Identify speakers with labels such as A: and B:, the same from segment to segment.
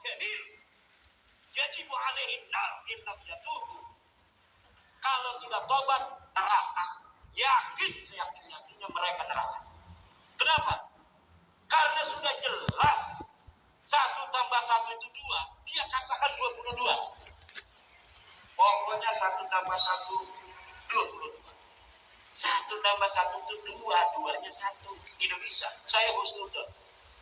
A: jahil yajibu alaihi nar in lam yatubu. Kalau tidak tobat neraka. Yakin seyakin-yakinnya mereka neraka. Kenapa? Karena sudah jelas 1 tambah 1 itu 2. Dia katakan 22. Pokoknya 1 tambah 1 22. 1 tambah 1 itu 2, 2-nya 1. Tidak bisa. Saya husnudzon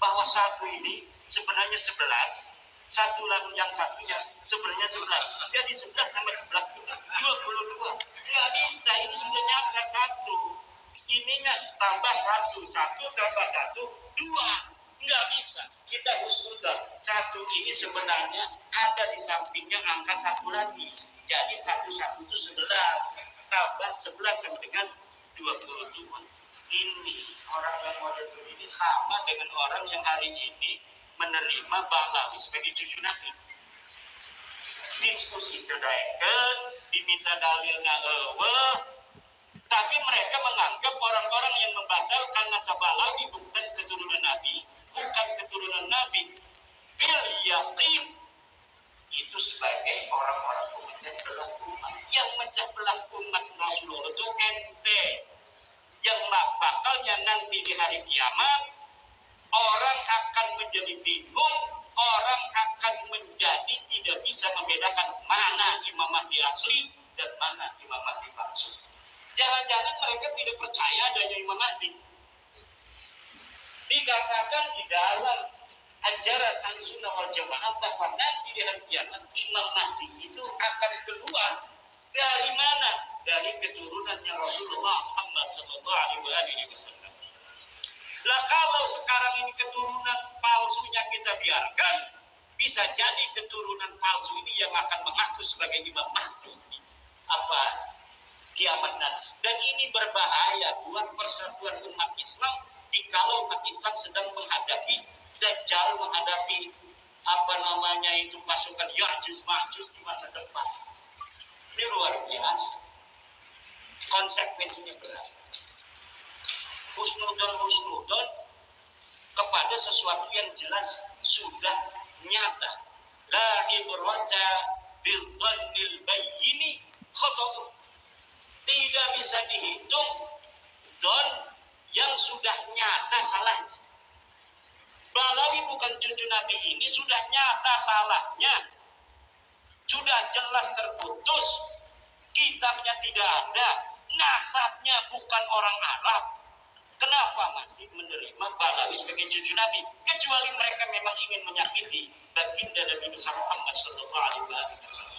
A: bahwa 1 ini sebenarnya 11. 1 lalu yang satunya sebenarnya 11. Jadi 11 tambah 11 itu 22. Nggak bisa, ini sudah nyangka 1. Ininya tambah 1. 1 tambah 1, 2. Nggak bisa. Kita husnudzon. 1 ini sebenarnya ada di sampingnya angka 1 lagi. Jadi 1 itu 11. Tambah 11 sama dengan 22. Ini orang yang model begini sama dengan orang yang hari ini menerima Balawi sebagai cucu Nabi. Diskusi kedaikan, diminta dalilnya tapi mereka menganggap orang-orang yang membatalkan nasab Balawi bukan keturunan Nabi, bukan keturunan Nabi, bil yaqin itu sebagai orang-orang pemecah belah umat. Yang mecah belah umat Rasulullah itu ente. Yang bakalnya nanti di hari kiamat orang akan menjadi bingung, orang akan menjadi tidak bisa membedakan mana Imam Mahdi asli dan mana Imam Mahdi palsu. Jangan-jangan mereka tidak percaya adanya Imam Mahdi. Dikatakan di dalam ajaran Ahlussunnah wal Jamaah bahwa nanti di hari kiamat Imam Mahdi itu akan keluar dari mana? Dari keturunannya Rasulullah Muhammad SAW. Lah kalau sekarang ini keturunan palsunya kita biarkan, bisa jadi keturunan palsu ini yang akan mengaku sebagai Imam Mahdi. Apa? Kiamat nanti. Dan ini berbahaya buat persatuan umat Islam jikalau umat Islam sedang menghadapi Dajjal, menghadapi pasukan Ya'juj Ma'juj di masa depan. Ini luar biasa. Konsekuensinya berat. Husnudon kepada sesuatu yang jelas sudah nyata. La ibrata bil dhannil bayyini khata'u. Tidak bisa dihitung don yang sudah nyata salahnya. Balawi bukan cucu Nabi ini sudah nyata salahnya. Sudah jelas terputus. Kitabnya tidak ada. Nasabnya bukan orang Arab. Kenapa masih menerima Balawi sebagai cucu Nabi? Kecuali mereka memang ingin menyakiti baginda Nabi besar Muhammad sallallahu alaihi wasallam.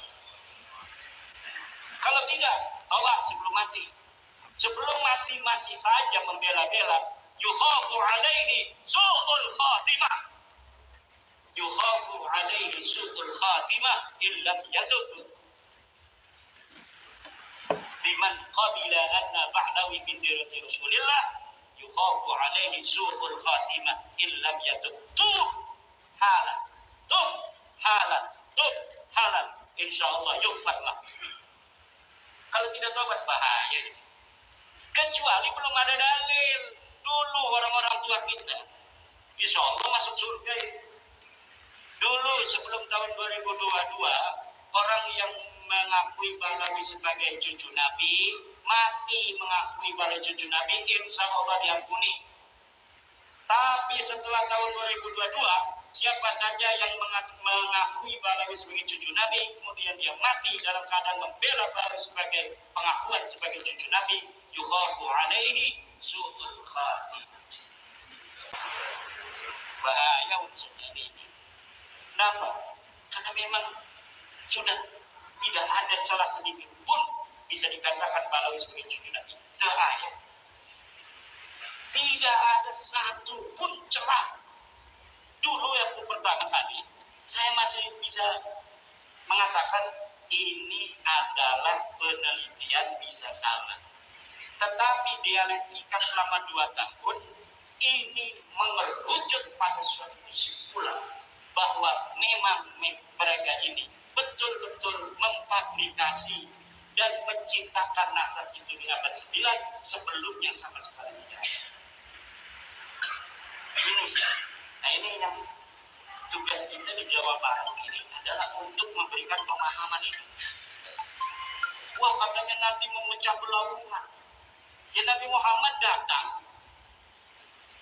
A: Kalau tidak, tolak sebelum mati. Sebelum mati masih saja membela-bela. Yukhafu alaihi su'ul khatimah. Yukhafu alaihi su'ul khatimah illam yatub. Liman qabila anna ba'lawi bin dirati Rasulillah. Yukhafu alaihi su'ul khatimah illam yatub. Tub halal. Tub halal. Tub halal. InsyaAllah yukfarlah. Kalau tidak tobat bahaya. Kecuali belum ada dalil. Dulu orang-orang tua kita insya Allah masuk surga itu. Dulu sebelum tahun 2022 orang yang mengakui Balawi sebagai cucu Nabi mati mengakui Balawi cucu Nabi insya Allah diampuni. Tapi setelah tahun 2022 siapa saja yang mengakui Balawi sebagai cucu Nabi kemudian dia mati dalam keadaan membela Balawi sebagai pengakuan sebagai cucu Nabi, yukhafu alaihi su'ul khatimah. Bahaya untuk ini. Kenapa? Karena memang sudah tidak ada celah sedikit pun bisa dikatakan Balawi sebagai cucu Nabi. Bahaya. Tidak ada satu pun celah. Dulu yang pertama kali saya masih bisa mengatakan ini adalah penelitian bisa salah. Tetapi dialektika selama 2 tahun ini mengerucut pada suatu kesimpulan bahwa memang mereka ini betul-betul memfabrikasi dan menciptakan nasab itu di abad 9 sebelumnya sama sekali tidak ada. Nah ini yang tugas kita di Jawa Barat ini adalah untuk memberikan pemahaman ini. Wah, katanya Nabi memecah belah umat. Ya, Nabi Muhammad datang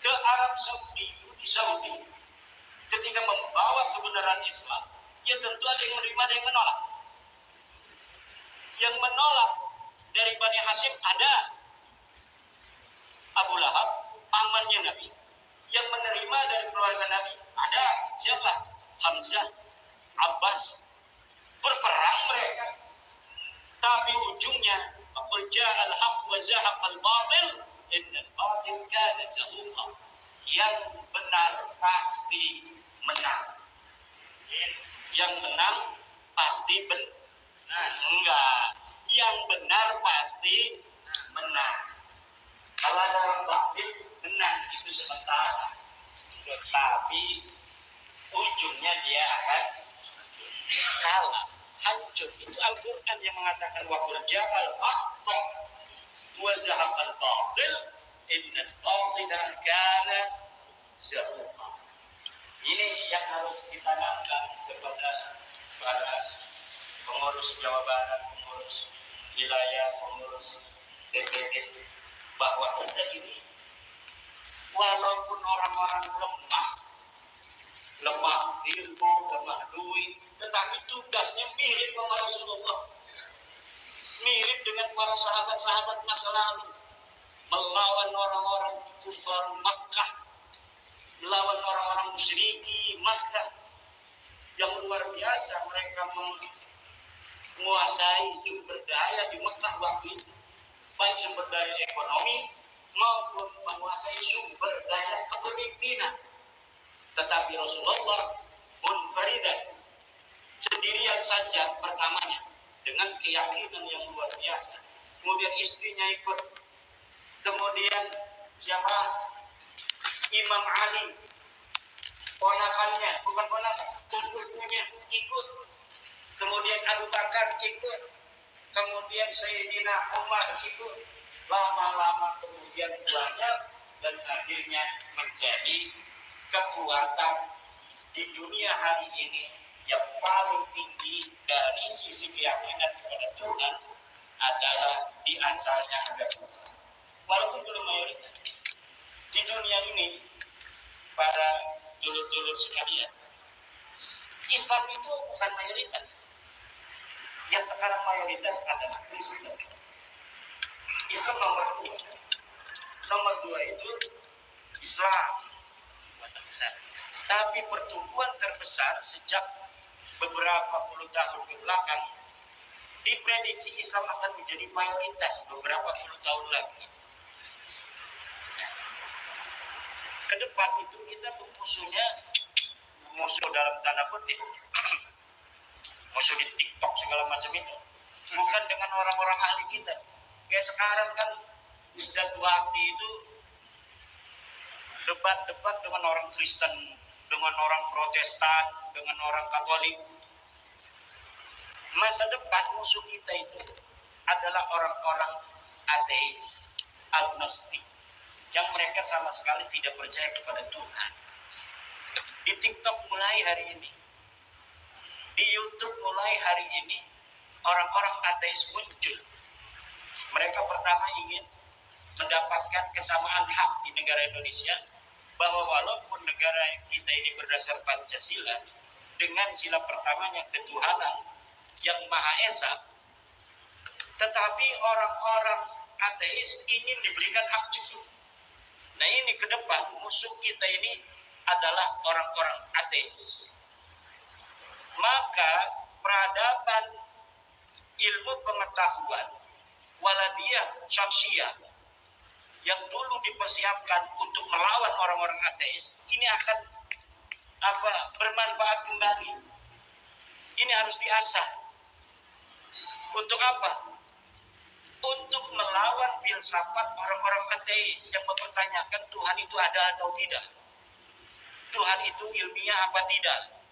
A: ke Arab Saudi, di Saudi, ketika membawa kebenaran Islam. Ya tentu ada yang menerima, ada yang menolak. Yang menolak dari Bani Hashim ada Abu Lahab, pamannya Nabi. Yang menerima dari keluarga Nabi ada siapa? Hamzah, Abbas. Berperang mereka. Tapi ujungnya qul ja'al haqq wa zahaqal batil innal batil kana zahuqa. Yang benar pasti menang. Yang menang pasti benar. Enggak. Yang benar pasti menang. Kalau ada orang batil menang itu sementara. Tetapi ujungnya dia akan kalah, hancur. Itu Al-Quran yang mengatakan wa qul ja'al haqq wa zahaqal batil innal batila kana zahuqa. Ini yang harus ditanamkan kepada para pengurus Jawa Barat, pengurus wilayah, pengurus DPD, bahwa kita ini walaupun orang-orang lemah ilmu, lemah duit, tetapi tugasnya mirip sama Rasulullah, mirip dengan para sahabat-sahabat masa lalu, melawan orang-orang kufar Makkah, melawan orang-orang musyriki Makkah yang luar biasa. Mereka menguasai sumber daya di Makkah waktu itu, baik sumber daya ekonomi maupun menguasai sumber daya kepemimpinan. Tetapi Rasulullah munfaridan, sendirian saja pertamanya, dengan keyakinan yang luar biasa. Kemudian istrinya ikut, kemudian siapa? Imam Ali, ponakannya, bukan ponakan, sepupunya ikut, kemudian Abu Bakar ikut, kemudian Sayyidina Umar ikut, lama-lama kemudian banyak, dan akhirnya menjadi kekuatan di dunia hari ini yang paling tinggi dari sisi keyakinan kepada Tuhan adalah di antaranya agama Islam. Walaupun belum mayoritas di dunia ini, para dulur-dulur sekalian, Islam itu bukan mayoritas. Yang sekarang mayoritas adalah Kristen. Islam nomor 2. Nomor 2 itu Islam. Tapi pertumbuhan terbesar sejak beberapa puluh tahun ke belakang, diprediksi Islam akan menjadi mayoritas beberapa puluh tahun lagi. Ke depan itu kita musuh dalam tanda kutip, musuh di TikTok segala macam itu, bukan dengan orang-orang ahli kita. Kayak sekarang kan Ustaz Wafi itu debat-debat dengan orang Kristen, dengan orang Protestan, dengan orang Katolik. Masa depan musuh kita itu adalah orang-orang ateis, agnostik, yang mereka sama sekali tidak percaya kepada Tuhan. Di TikTok mulai hari ini, di YouTube mulai hari ini, orang-orang ateis muncul. Mereka pertama ingin mendapatkan kesamaan hak di negara Indonesia, bahwa walaupun negara kita ini berdasar Pancasila, dengan sila pertamanya ketuhanan yang Maha Esa, tetapi orang-orang ateis ingin diberikan hak cukup. Nah, ini ke depan musuh kita ini adalah orang-orang ateis. Maka peradaban ilmu pengetahuan waladiyah syamsiyah yang dulu dipersiapkan untuk melawan orang-orang ateis, ini akan bermanfaat kembali. Ini harus diasah. Untuk apa? Untuk melawan filsafat orang-orang ateis yang mempertanyakan Tuhan itu ada atau tidak. Tuhan itu ilmiah apa tidak?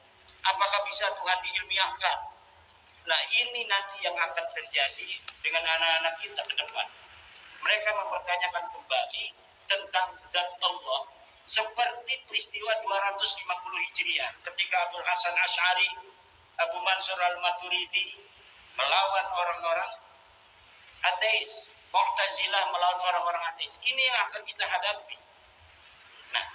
A: Apakah bisa Tuhan diilmiahkan? Nah, ini nanti yang akan terjadi dengan anak-anak kita ke depan. Mereka mempertanyakan kembali tentang zat Allah Seperti peristiwa 250 Hijriah ketika Abu Hasan Asy'ari, Abu Mansur Al-Maturidi melawan orang-orang ateis, Mu'tazilah melawan orang-orang ateis. Ini yang akan kita hadapi. Nah,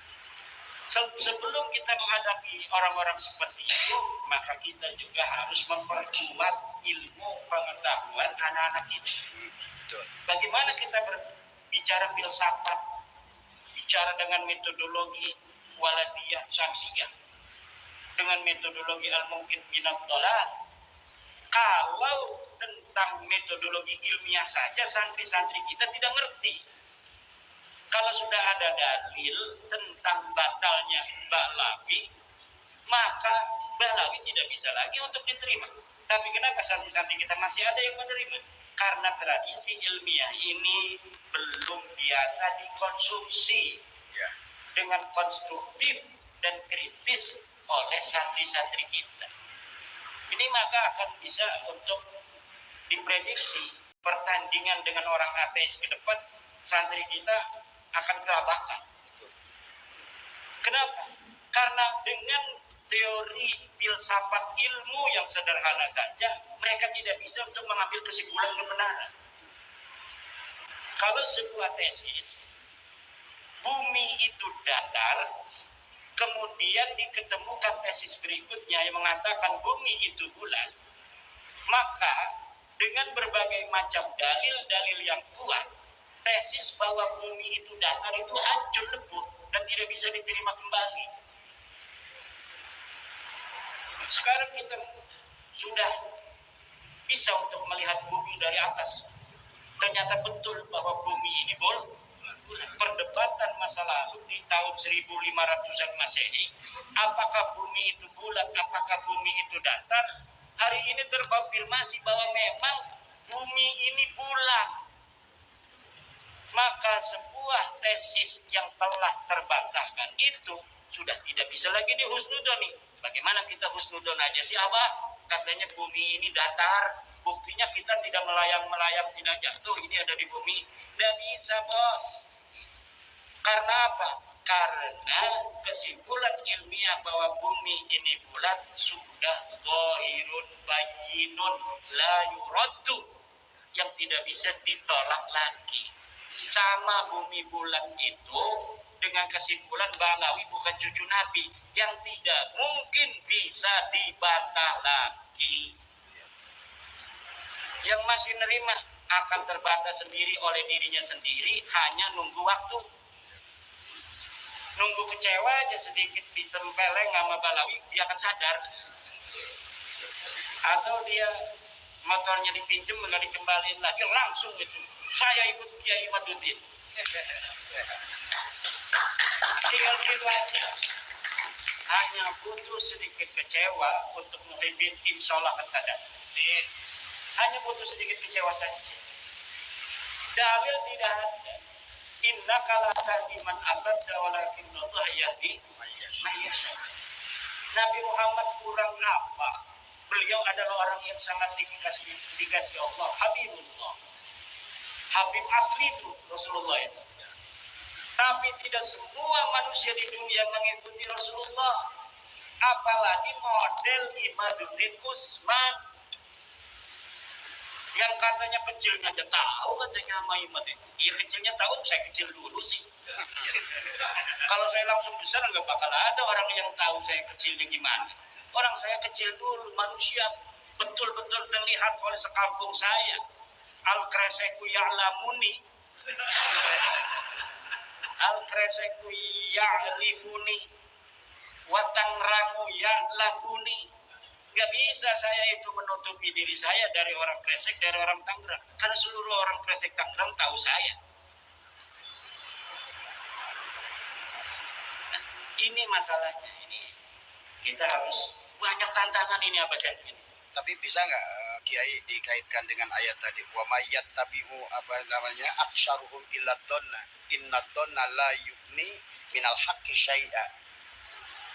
A: sebelum kita menghadapi orang-orang seperti itu, maka kita juga harus memperkuat ilmu pengetahuan anak-anak kita. Bagaimana kita berbicara filsafat, bicara dengan metodologi waladiyah syamsiyah, dengan metodologi al-mungkin minad dhalal. Kalau tentang metodologi ilmiah saja santri-santri kita tidak ngerti. Kalau sudah ada dalil tentang batalnya Bahlawi, maka Bahlawi tidak bisa lagi untuk diterima. Tapi kenapa santri-santri kita masih ada yang menerima? Karena tradisi ilmiah ini belum biasa dikonsumsi dengan konstruktif dan kritis oleh santri-santri kita. Ini maka akan bisa untuk diprediksi pertandingan dengan orang ateis ke depan, santri kita akan kelabakan. Kenapa? Karena dengan teori filsafat ilmu yang sederhana saja, mereka tidak bisa untuk mengambil kesimpulan kebenaran. Kalau sebuah tesis, bumi itu datar, kemudian diketemukan tesis berikutnya yang mengatakan bumi itu bulat, maka dengan berbagai macam dalil-dalil yang kuat, tesis bahwa bumi itu datar itu hancur lebur dan tidak bisa diterima kembali. Sekarang kita sudah bisa untuk melihat bumi dari atas. Ternyata betul bahwa bumi ini bulat. Perdebatan masa lalu di tahun 1500-an Masehi, apakah bumi itu bulat, apakah bumi itu datar, hari ini terkonfirmasi bahwa memang bumi ini bulat. Maka sebuah tesis yang telah terbantahkan itu sudah tidak bisa lagi dihusnudoni. Bagaimana kita husnudon aja sih Abah? Katanya bumi ini datar, buktinya kita tidak melayang-melayang, tidak jatuh, ini ada di bumi. Tidak bisa, bos. Karena apa? Karena kesimpulan ilmiah bahwa bumi ini bulat sudah zahirun bayyinun la yuraddu, yang tidak bisa ditolak lagi. Sama bumi bulat itu dengan kesimpulan Bahlawi bukan cucu Nabi, yang tidak mungkin bisa dibantah lagi. Yang masih nerima akan terbantah sendiri oleh dirinya sendiri, hanya nunggu waktu. Nunggu kecewa aja sedikit ditempeleng sama Bahlawi, dia akan sadar. Atau dia motornya dipinjam nggak dikembaliin lagi, langsung itu saya ikut Kiai Waduddin. Tinggal gitu aja. Hanya butuh sedikit kecewa untuk Muhyiddin, insya Allah akan sadar. Hanya butuh sedikit kecewa saja. Dalil tidak ada. Innaka la tahdi man ahbabta walakinna Allah yahdi man yasha. Nabi Muhammad kurang apa? Beliau adalah orang yang sangat dikasih Allah, Habibullah. Habib asli itu Rasulullah itu. Tapi tidak semua manusia di dunia mengikuti Rasulullah. Apalagi model Imaduddin Utsman yang katanya kecilnya aja tahu, katanya sama Imad itu. Iya kecilnya tahu, saya kecil dulu sih. Kalau saya langsung besar nggak bakal ada orang yang tahu saya kecilnya gimana. Orang saya kecil dulu, manusia betul-betul terlihat oleh sekampung saya. Al-kreseku ya'lamuni, al-kreseku ya'rifuni, watangrangu ya'lafuni. Gak bisa saya itu menutupi diri saya dari orang Kresek, dari orang Tangerang. Karena seluruh orang Kresek Tangerang tahu saya. Nah, ini masalahnya. Ini kita harus banyak tantangan ini apa saja.
B: Tapi bisa nggak Kiai dikaitkan dengan ayat tadi, wa mayyat tabi'u aktsaruhum illa dhanna inna dhanna la yughni minal haqqi syai'a.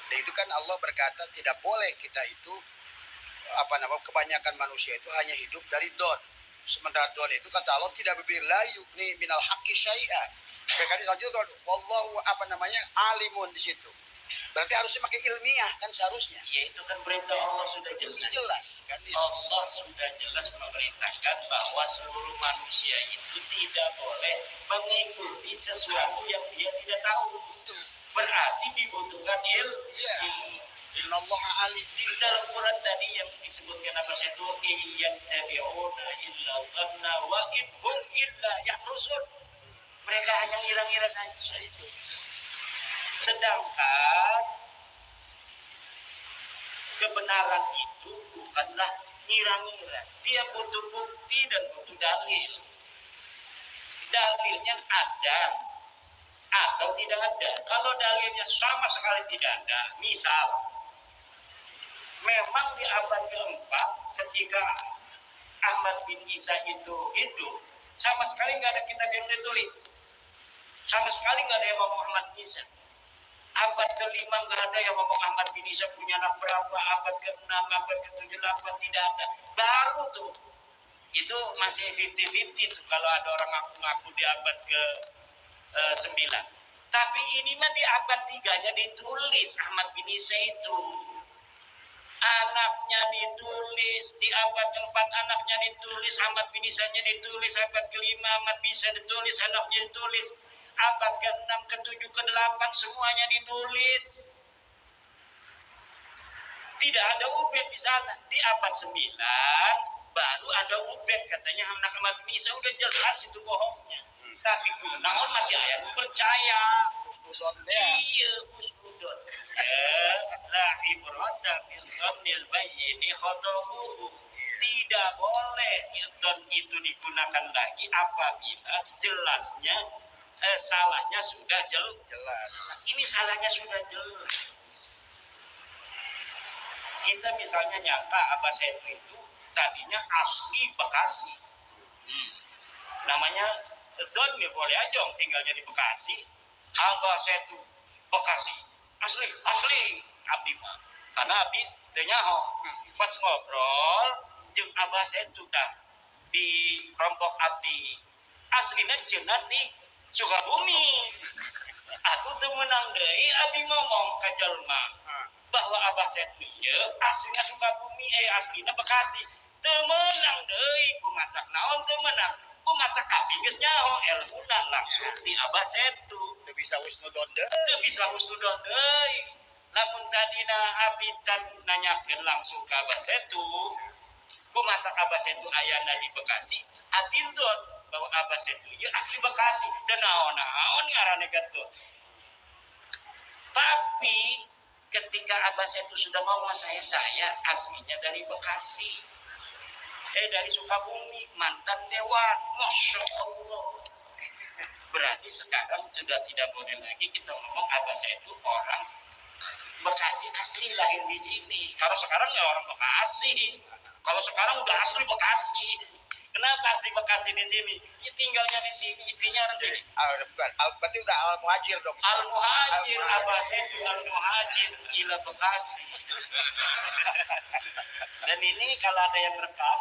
B: Dan itu kan Allah berkata tidak boleh kita itu kebanyakan manusia itu hanya hidup dari don. Sementara don itu kata Allah tidak berbeda la yughni minal haqqi syai'a. PKD selanjutnya wallahu apa namanya alimun di situ. Berarti harusnya pakai ilmiah kan seharusnya.
A: Ya itu kan perintah Allah sudah jelas.
B: Jelas kan?
A: Allah sudah jelas memerintahkan bahwa seluruh manusia itu tidak boleh mengikuti sesuatu yang dia tidak tahu. Berarti dibutuhkan ilmu.
B: Innallaha alim.
A: Di dalam Quran tadi yang disebutkan apa itu yang tabi'una illa dhanna wa idhum illa yahrusun. Mereka hanya ngira-ngira saja itu. Sedangkan kebenaran itu bukanlah ngira-ngira. Dia butuh bukti dan butuh dalil. Dalilnya ada atau tidak ada. Kalau dalilnya sama sekali tidak ada, misal memang di abad keempat ketika Ahmad bin Isa itu hidup, sama sekali nggak ada kitab yang ditulis. Sama sekali nggak ada yang ngomong Ahmad bin Isa. Abad kelima nggak ada yang ngomong Ahmad bin Isa punya anak berapa. Abad ke-6, abad ke-7, 8 tidak ada. Baru tuh. Itu masih 50-50 tuh kalau ada orang ngaku-ngaku di abad ke-9. Tapi ini mah di abad 3-nya ditulis Ahmad bin Isa itu. Anaknya ditulis, di abad ke-4 anaknya ditulis, Ahmad bin Isa-nya ditulis, abad ke-5 Ahmad bin Isa ditulis, anaknya ditulis. Abad ke-6, ke-7, ke-8 semuanya ditulis. Tidak ada ubed di sana. Di abad 9 baru ada ubed, katanya anak Ahmad bin Isa udah jelas itu bohongnya. Tapi namun masih ayat percaya. Iya, usnudon. La ibrata fil dhanil bayyini khatamuhu. Tidak boleh don itu digunakan lagi apabila jelasnya salahnya sudah jelas. Ini salahnya sudah jelas. Kita misalnya nyangka Abah Setu itu tadinya asli Bekasi. Namanya Don ya boleh aja tinggalnya di Bekasi. Abah Setu Bekasi. Asli abdi mah. Karena abdi teu nyaho. Pas ngobrol jeung Abah Setu tah di kelompok abdi. Aslina cenah di Sukabumi. Aku tuh menang deui abdi ngomong ka jelema bahwa Abah Setu ye aslinya Sukabumi aslina Bekasi. Teu menang deui kumaha naon teu menang. Kumaha abdi geus nyaho ilmuna langsung di Abah Setu.
B: Teu bisa husnudon
A: deui. Lamun tadina abdi can nanyakeun langsung ka Abah Setu, kumaha Abah Setu ayana di Bekasi. Abdi don bahwa Abah Setu ya asli Bekasi dan naon ngaranna gitu. Tapi ketika Abah Setu sudah ngomong saya aslinya dari Bekasi. Dari Sukabumi, mantan dewan. Masya Allah. Berarti sekarang sudah tidak boleh lagi kita ngomong Abah Setu orang Bekasi asli lahir di sini. Kalau sekarang ya orang Bekasi. Kalau sekarang udah asli Bekasi. Kenapa asli Bekasi di sini? Ya tinggalnya di sini, istrinya orang sini.
B: Bukan, berarti udah al-muhajir dong.
A: Al-muhajir, Abah Setu al-muhajir ila Bekasi. Dan ini kalau ada yang rekam,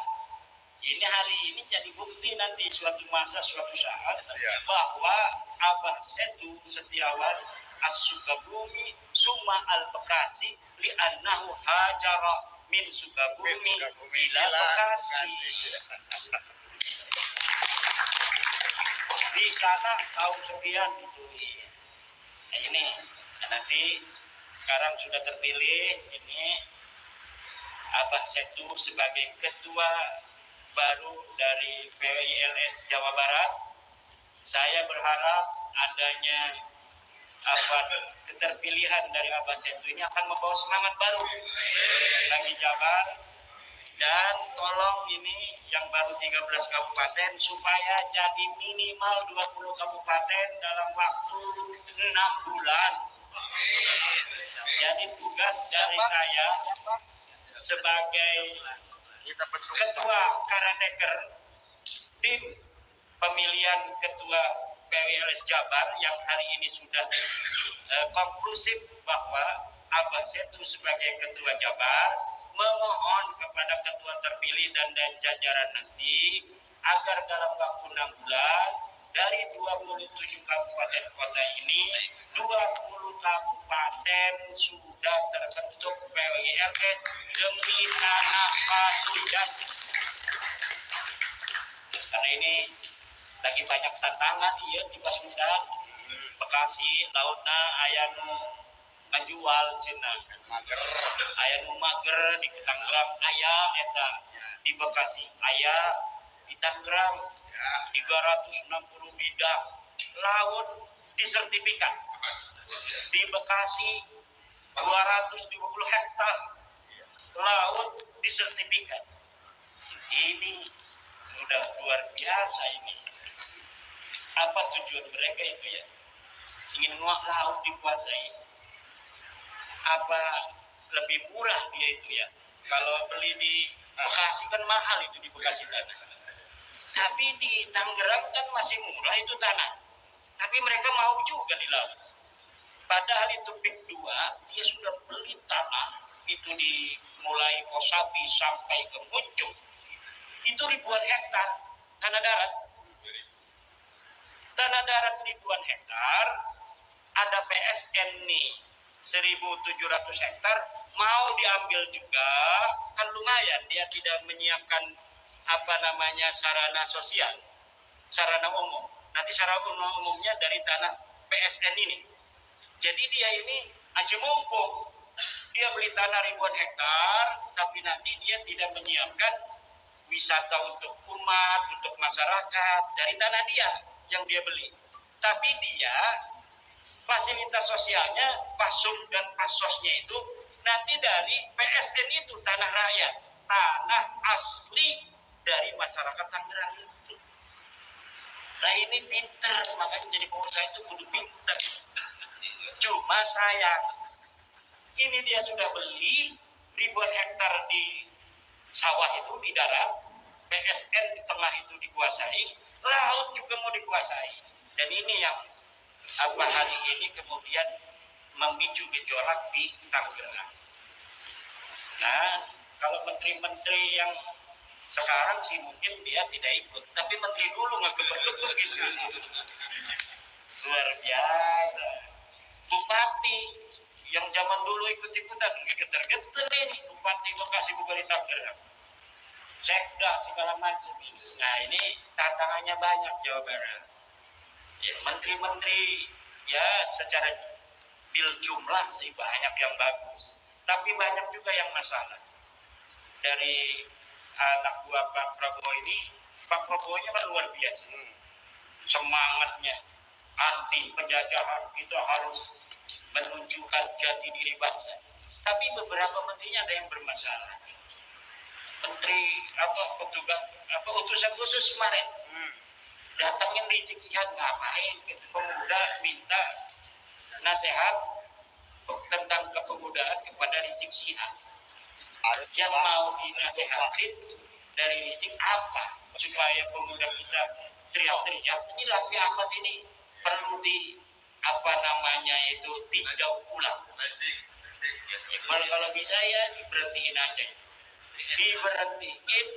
A: ini hari ini jadi bukti nanti suatu masa, suatu saat bahwa Abah Setu Setiawan As-Sukabumi Summa Al-Bekasi li'annahu hajara min Sukabumi ila Bekasi. Di sana tahun sekian itu. Nah, ini nanti sekarang sudah terpilih ini Abah Setu sebagai ketua baru dari PILS Jawa Barat. Saya berharap adanya keterpilihan dari Abah Setu ini akan membawa semangat baru bagi Jabar, dan tolong ini yang baru 13 kabupaten supaya jadi minimal 20 kabupaten dalam waktu 6 bulan. Jadi tugas dari saya sebagai ketua Karateker tim pemilihan ketua PWLS Jabar yang hari ini sudah konklusif bahwa Abah Setu sebagai ketua Jabar memohon kepada ketua terpilih dan jajaran nanti agar dalam waktu 6 bulan dari 27 kabupaten kota ini 20 kabupaten sudah terbentuk PWRS demi tanah Pasundan. Karena ini lagi banyak tantangan iya di Pasundan, Bekasi, lautna ayanu ngajual cina
B: mager
A: ayanu mager di Tangerang ayah eta di Bekasi ayah di Tangerang 360 bidang laut disertifikat di Bekasi 220 hektar laut disertifikat. Ini sudah luar biasa ini. Apa tujuan mereka itu ya? Ingin nguak laut dikuasai. Apa lebih murah dia itu ya? Kalau beli di Bekasi kan mahal itu di Bekasi tanah. Tapi di Tangerang kan masih murah itu tanah. Tapi mereka mau juga di laut. Padahal itu PIK 2 dia sudah beli tanah itu di mulai Kosabi sampai ke Muncung. Itu ribuan hektar tanah darat. Tanah darat ribuan hektar, ada PSN nih 1.700 hektar mau diambil juga, kan lumayan dia tidak menyiapkan sarana sosial, sarana umum. Nanti sarana umumnya dari tanah PSN ini. Jadi dia ini aja mumpung dia beli tanah ribuan hektar, tapi nanti dia tidak menyiapkan wisata untuk umat, untuk masyarakat dari tanah dia yang dia beli. Tapi dia fasilitas sosialnya, pasum dan pasosnya itu nanti dari PSN itu tanah rakyat, tanah asli dari masyarakat Tangerang itu. Nah ini pinter, makanya jadi pengusaha itu kudu pinter. Cuma sayang, ini dia sudah beli ribuan hektar di sawah itu di darat, PSN di tengah itu dikuasai, laut juga mau dikuasai. Dan ini yang hari ini kemudian memicu gejolak di Tangerang. Nah, kalau menteri-menteri yang sekarang sih mungkin dia tidak ikut, tapi menteri dulu nggak kebentuk begitu. Luar biasa. Bupati yang zaman dulu ikut-ikutan, geter-geter ini Bupati Bekasi Bupati Tangerang. Sekda segala macam. Nah ini tantangannya banyak Jawa Barat. Ya, menteri-menteri ya secara bil jumlah sih banyak yang bagus, tapi banyak juga yang masalah. Dari anak buah Pak Prabowo ini, Pak Prabowo-nya kan luar biasa. Semangatnya anti penjajahan, kita harus menunjukkan jati diri bangsa. Tapi beberapa menterinya ada yang bermasalah. Menteri utusan khusus kemarin datangin Rizik Sihab ngapain gitu, pemuda minta nasihat tentang kepemudaan kepada Rizik Sihab. Yang mau dinasehatin dari Rizik apa supaya pemuda kita teriak-teriak. Ini Raffi Ahmad ini perlu tinjau ulang. Kalau bisa ya diberhentiin aja. Diberhentiin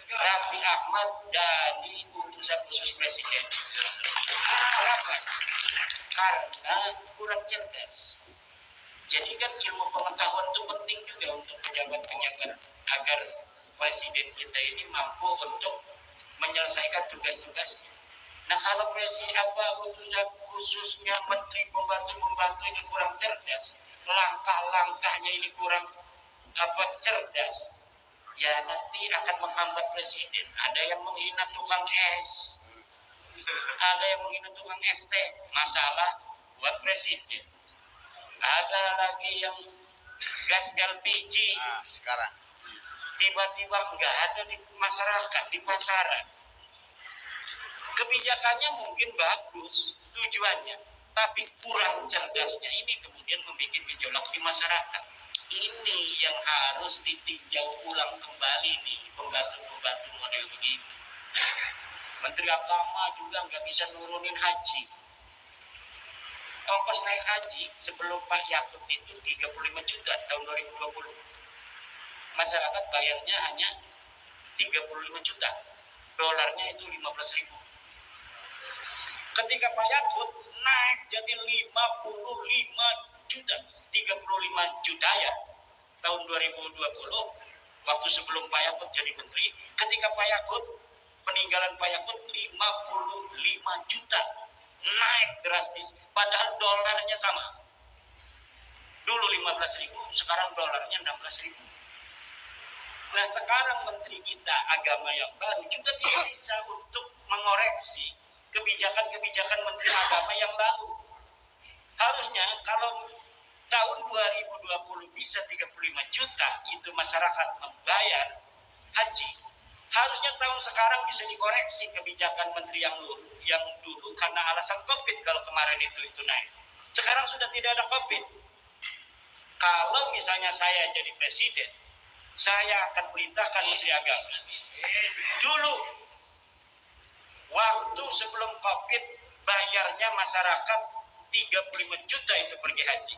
A: Raffi Ahmad dari utusan khusus presiden. Kenapa? Karena kurang cerdas. Jadi kan ilmu pengetahuan itu penting juga untuk pejabat-pejabat agar presiden kita ini mampu untuk menyelesaikan tugas-tugasnya. Nah kalau utusan khususnya menteri pembantu ini kurang cerdas, langkah-langkahnya ini kurang cerdas, ya nanti akan menghambat presiden. Ada yang menghina tukang es, ada yang menghina tukang ST, masalah buat presiden. Ada lagi yang gas LPG,
B: sekarang
A: tiba-tiba nggak ada di masyarakat, di pasaran. Kebijakannya mungkin bagus tujuannya, tapi kurang cerdasnya ini kemudian membuat gejolak di masyarakat. Ini yang harus ditinjau ulang kembali nih pembantu-pembantu model begini. Menteri Agama juga nggak bisa nurunin haji. Ongkos naik haji sebelum Pak Yakut itu 35 juta tahun 2020. Masyarakat bayarnya hanya 35 juta. Dolarnya itu 15.000. Ketika Pak Yakut naik jadi 55 juta, 35 juta ya, tahun 2020, waktu sebelum Pak Yakut jadi menteri. Ketika Pak Yakut, peninggalan Pak Yakut 55 juta, naik drastis, padahal dolarnya sama. Dulu 15.000, sekarang dolarnya 16.000. Nah sekarang menteri kita agama yang baru juga tidak bisa untuk mengoreksi kebijakan-kebijakan menteri agama yang lalu. Harusnya kalau tahun 2020 bisa 35 juta itu masyarakat membayar haji, harusnya tahun sekarang bisa dikoreksi kebijakan menteri yang dulu karena alasan COVID. Kalau kemarin itu naik, sekarang sudah tidak ada COVID. Kalau misalnya saya jadi presiden, saya akan perintahkan menteri agama. Dulu waktu sebelum COVID bayarnya masyarakat 35 juta itu pergi haji.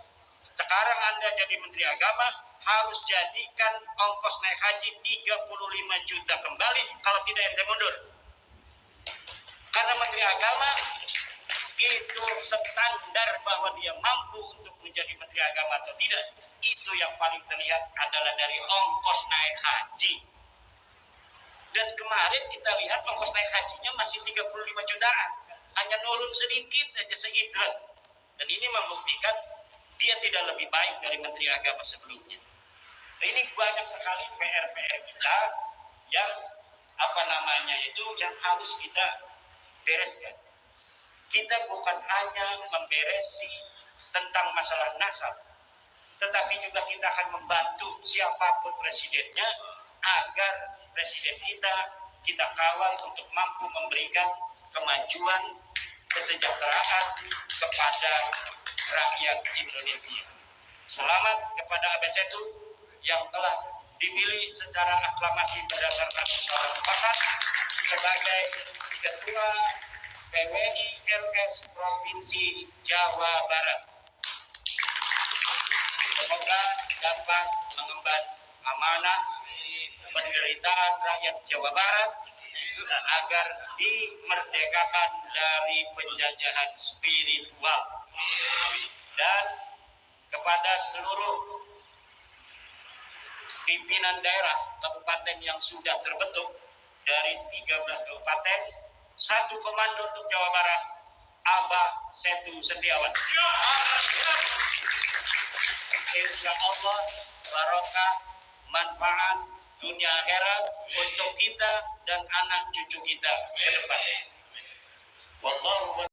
A: Sekarang Anda jadi menteri agama harus jadikan ongkos naik haji 35 juta kembali, kalau tidak ente mundur. Karena menteri agama itu standar bahwa dia mampu untuk menjadi menteri agama atau tidak, itu yang paling terlihat adalah dari ongkos naik haji. Dan kemarin kita lihat ongkos naik hajinya masih 35 jutaan, hanya nurun sedikit aja seidrat. Dan ini membuktikan dia tidak lebih baik dari menteri agama sebelumnya. Nah, ini banyak sekali PR-PR kita yang yang harus kita bereskan. Kita bukan hanya memberesi tentang masalah nasab, tetapi juga kita akan membantu siapapun presidennya agar presiden kita kawal untuk mampu memberikan kemajuan, kesejahteraan kepada rakyat Indonesia. Selamat kepada ABSETU yang telah dipilih secara aklamasi berdasarkan musyawarah mufakat sebagai Ketua PWI LS Provinsi Jawa Barat. Semoga dapat mengemban amanah penderitaan rakyat Jawa Barat agar dimerdekakan dari penjajahan spiritual. Dan kepada seluruh pimpinan daerah kabupaten yang sudah terbentuk dari 13 kabupaten, 1 komando untuk Jawa Barat, Abah Setu Setiawan. Insya Allah barokah, manfaat dunia akhirat untuk kita dan anak cucu kita ke depan. Wallahu